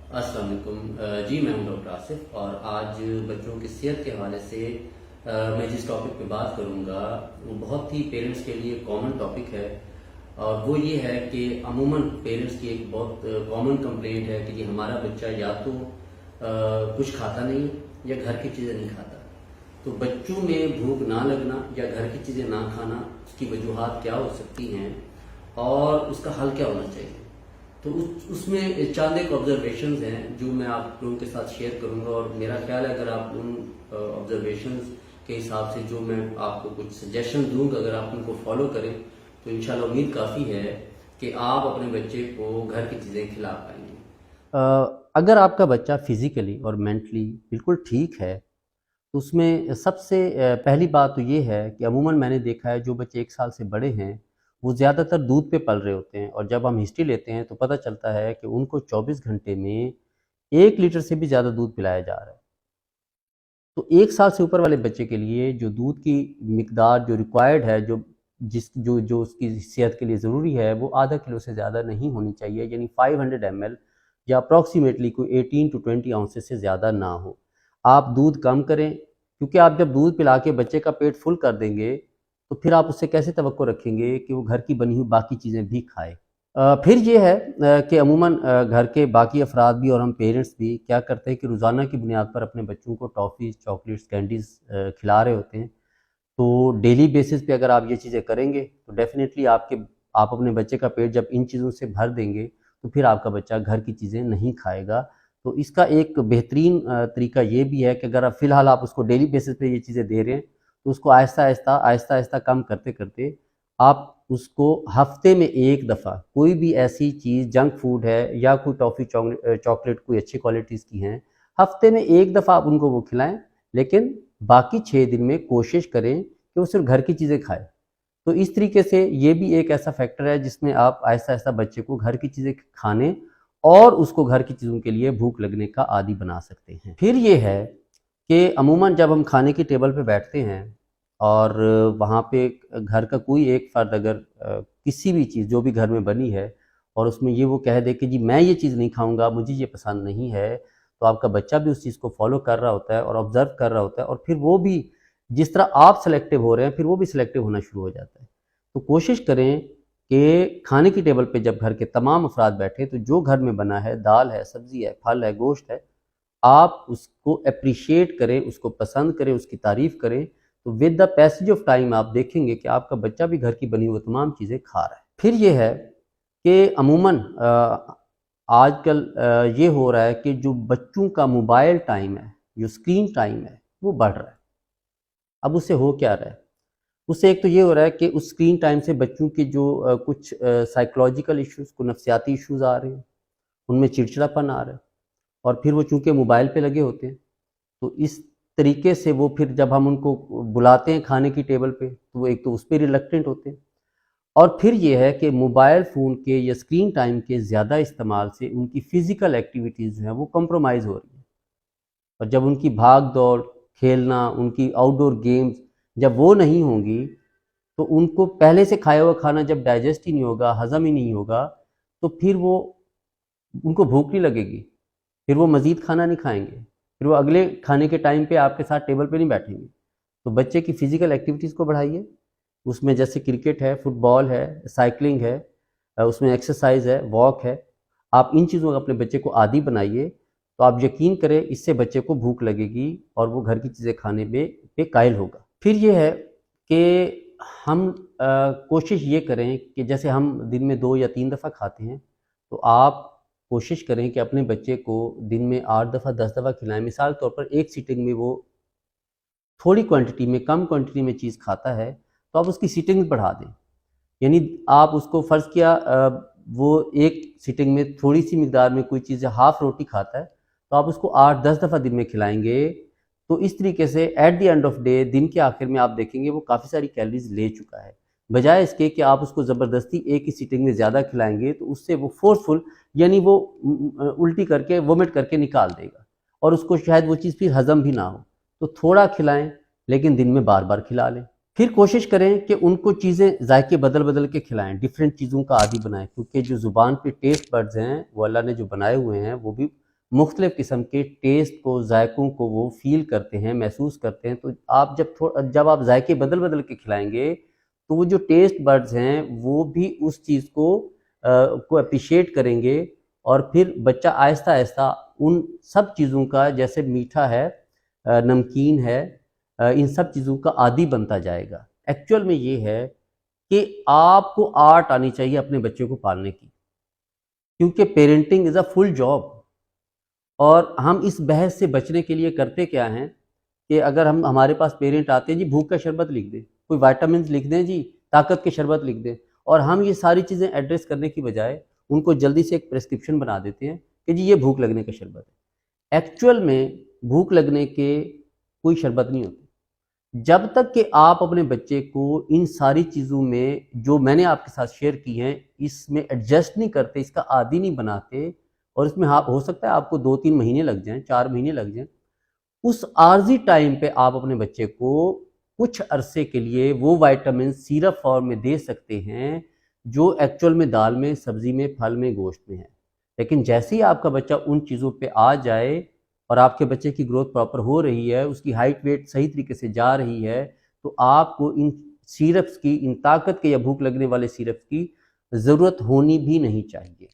अस्सलाम वालेकुम। जी मैं हूं डॉक्टर आसिफ और आज बच्चों की सेहत के हवाले से मैं जिस टॉपिक पे बात करूंगा वो बहुत ही पेरेंट्स के लिए कॉमन टॉपिक है। और वो ये है कि अमूमन पेरेंट्स की एक बहुत कॉमन कंप्लेंट है कि जी हमारा बच्चा या तो कुछ खाता नहीं या घर की चीज़ें नहीं खाता। तो बच्चों में भूख ना लगना या घर की चीज़ें ना खाना, उसकी वजूहात क्या हो सकती हैं और उसका हल क्या होना चाहिए। तो उसमें चंद एक ऑब्जर्वेशंस हैं जो मैं आप लोगों के साथ शेयर करूंगा, और मेरा ख्याल है अगर आप उन ऑब्जर्वेशंस के हिसाब से जो मैं आपको कुछ सजेशन दूंगा, अगर आप उनको फॉलो करें तो इंशाल्लाह उम्मीद काफ़ी है कि आप अपने बच्चे को घर की चीज़ें खिला पाएंगे। अगर आपका बच्चा फिज़िकली और मेंटली बिल्कुल ठीक है तो उसमें सबसे पहली बात तो ये है कि अमूमन मैंने देखा है जो बच्चे 1 साल से बड़े हैं वो ज़्यादातर दूध पे पल रहे होते हैं, और जब हम हिस्ट्री लेते हैं तो पता चलता है कि उनको 24 घंटे में 1 लीटर से भी ज़्यादा दूध पिलाया जा रहा है। तो 1 साल से ऊपर वाले बच्चे के लिए जो दूध की मिकदार जो रिक्वायर्ड है, जो उसकी सेहत के लिए ज़रूरी है, वो आधा किलो से ज़्यादा नहीं होनी चाहिए, यानी 500 ml या अप्रॉक्सीमेटली कोई 18 to 20 आउंसेस से ज़्यादा ना हो। आप दूध कम करें, क्योंकि आप जब दूध पिला के बच्चे का पेट फुल कर देंगे तो फिर आप उससे कैसे तवक्को रखेंगे कि वो घर की बनी हुई बाकी चीज़ें भी खाए। फिर ये है कि अमूमन घर के बाकी अफराद भी और हम पेरेंट्स भी क्या करते हैं कि रोज़ाना की बुनियाद पर अपने बच्चों को टॉफ़ीज़, चॉकलेट्स, कैंडीज़ खिला रहे होते हैं। तो डेली बेसिस पे अगर आप ये चीज़ें करेंगे तो डेफ़िनेटली आप अपने बच्चे का पेट जब इन चीज़ों से भर देंगे तो फिर आपका बच्चा घर की चीज़ें नहीं खाएगा। तो इसका एक बेहतरीन तरीका ये भी है कि अगर फ़िलहाल आप उसको डेली बेसिस पे ये चीज़ें दे रहे हैं तो उसको आहिस्ता-आहिस्ता कम करते-करते आप उसको हफ़्ते में 1 दफ़ा कोई भी ऐसी चीज़, जंक फूड है या कोई टॉफ़ी, चॉकलेट कोई अच्छी क्वालिटीज़ की हैं, हफ़्ते में 1 दफ़ा आप उनको वो खिलाएँ, लेकिन बाकी 6 दिन में कोशिश करें कि वो सिर्फ घर की चीज़ें खाए। तो इस तरीके से ये भी एक ऐसा फैक्टर है जिसमें आप आहिस्ता-आहिस्ता बच्चे को घर की चीज़ें खाने और उसको घर की चीज़ों के लिए भूख लगने का आदी बना सकते हैं। फिर ये है कि अमूमन जब हम खाने की टेबल पे बैठते हैं और वहाँ पे घर का कोई एक फ़र्द अगर किसी भी चीज़ जो भी घर में बनी है और उसमें ये वो कह दे कि जी मैं ये चीज़ नहीं खाऊँगा, मुझे ये पसंद नहीं है, तो आपका बच्चा भी उस चीज़ को फॉलो कर रहा होता है और ऑब्ज़र्व कर रहा होता है, और फिर वो भी जिस तरह आप सेलेक्टिव हो रहे हैं फिर वो भी सेलेक्टिव होना शुरू हो जाता है। तो कोशिश करें कि खाने की टेबल पे जब घर के तमाम अफराद बैठे तो जो घर में बना है, दाल है, सब्ज़ी है, फल है, गोश्त है, आप उसको एप्रिशिएट करें, उसको पसंद करें, उसकी तारीफ़ करें। तो with the passage of time आप देखेंगे कि आपका बच्चा भी घर की बनी हुई तमाम चीज़ें खा रहा है। फिर ये है कि अमूमन आजकल ये हो रहा है कि जो बच्चों का मोबाइल टाइम है, जो स्क्रीन टाइम है, वो बढ़ रहा है। अब उससे हो क्या रहा है? उससे एक तो ये हो रहा है कि उस स्क्रीन टाइम से बच्चों के जो कुछ साइकोलॉजिकल इश्यूज़, को नफ्सियाती इश्यूज़ आ रहे हैं, उनमें चिड़चिड़ापन आ रहा है, और फिर वो चूँकि मोबाइल पे लगे होते हैं, तो इस तरीके से वो फिर जब हम उनको बुलाते हैं खाने की टेबल पे, तो वो एक तो उस पे रिलक्टेंट होते हैं, और फिर ये है कि मोबाइल फ़ोन के या स्क्रीन टाइम के ज़्यादा इस्तेमाल से उनकी फ़िज़िकल एक्टिविटीज़ जो हैं वो कॉम्प्रोमाइज़ हो रही हैं। और जब उनकी भाग-दौड़, खेलना, उनकी आउटडोर गेम्स जब वो नहीं होंगी, तो उनको पहले से खाया हुआ खाना जब डाइजेस्ट ही नहीं होगा, हज़म ही नहीं होगा, तो फिर वो उनको भूख नहीं लगेगी, फिर वो मज़ीद खाना नहीं खाएँगे, फिर वो अगले खाने के टाइम पे आपके साथ टेबल पे नहीं बैठेंगे। तो बच्चे की फ़िज़िकल एक्टिविटीज़ को बढ़ाइए, उसमें जैसे क्रिकेट है, फुटबॉल है, साइकिलिंग है, उसमें एक्सरसाइज़ है, वॉक है। आप इन चीज़ों का अपने बच्चे को आदी बनाइए, तो आप यकीन करें इससे बच्चे को भूख लगेगी और वो घर की चीज़ें खाने पे कायल होगा। फिर ये है कि हम कोशिश ये करें कि जैसे हम दिन में 2 या 3 दफ़ा खाते हैं, तो आप कोशिश करें कि अपने बच्चे को दिन में 8 दफ़ा, 10 दफ़ा खिलाएँ। मिसाल के तौर पर एक सिटिंग में वो थोड़ी क्वांटिटी में, कम क्वांटिटी में चीज़ खाता है, तो आप उसकी सिटिंग्स बढ़ा दें। यानी आप उसको फ़र्ज़ किया वो एक सिटिंग में थोड़ी-सी मिक़दार में कोई चीज़ हाफ़ रोटी खाता है, तो आप उसको 8-10 दफ़ा दिन में खिलाएँगे, तो इस तरीके से at the end of day, दिन के आखिर में आप देखेंगे वो काफ़ी सारी कैलोरीज़ ले चुका है। बजाय इसके कि आप उसको ज़बरदस्ती एक ही सिटिंग में ज़्यादा खिलाएँगे, तो उससे वो फ़ोर्सफुल, यानी वो उल्टी करके, वोमिट करके निकाल देगा, और उसको शायद वो चीज़ फिर हज़म भी ना हो। तो थोड़ा खिलाएँ, लेकिन दिन में बार-बार खिला लें। फिर कोशिश करें कि उनको चीज़ें ज़ायके बदल-बदल के खिलाएँ, डिफरेंट चीज़ों का आदी बनाएँ, क्योंकि जो ज़ुबान पे टेस्ट बड्स हैं, वो अल्लाह ने जो बनाए हुए हैं, वो भी मुख्तलिफ़ किस्म के टेस्ट को, ज़ायक़ों को वो फ़ील करते हैं, महसूस करते हैं। तो आप जब आप ज़ायक़े बदल-बदल के खिलाएँगे, तो वो जो टेस्ट बड्स हैं, वो भी उस चीज़ को एप्रिशिएट करेंगे, और फिर बच्चा आहिस्ता-आहिस्ता उन सब चीज़ों का, जैसे मीठा है, नमकीन है, इन सब चीज़ों का आदी बनता जाएगा। एक्चुअल में ये है कि आपको आर्ट आनी चाहिए अपने बच्चे को पालने की, क्योंकि parenting is a full job. और हम इस बहस से बचने के लिए करते क्या हैं कि अगर हमारे पास पेरेंट आते हैं, जी भूख का शरबत लिख दें, कोई विटामिन्स लिख दें, जी ताकत के शरबत लिख दें, और हम ये सारी चीज़ें एड्रेस करने की बजाय उनको जल्दी से एक प्रेस्क्रिप्शन बना देते हैं कि जी ये भूख लगने का शरबत है। एक्चुअल में भूख लगने के कोई शरबत नहीं होते। जब तक कि आप अपने बच्चे को इन सारी चीज़ों में, जो मैंने आपके साथ शेयर की हैं, इसमें एडजस्ट नहीं करते, इसका आदी नहीं बनाते, और इसमें हो सकता है आपको 2-3 महीने लग जाएं, 4 महीने लग जाएं, उस आर्जी टाइम पे आप अपने बच्चे को कुछ अरसे के लिए वो विटामिन सिरप फॉर्म में दे सकते हैं, जो एक्चुअल में दाल में, सब्जी में, फल में, गोश्त में है। लेकिन जैसे ही आपका बच्चा उन चीज़ों पे आ जाए और आपके बच्चे की ग्रोथ प्रॉपर हो रही है, उसकी हाइट वेट सही तरीके से जा रही है, तो आपको इन सिरप्स की, इन ताकत के या भूख लगने वाले सिरप्स की ज़रूरत होनी भी नहीं चाहिए।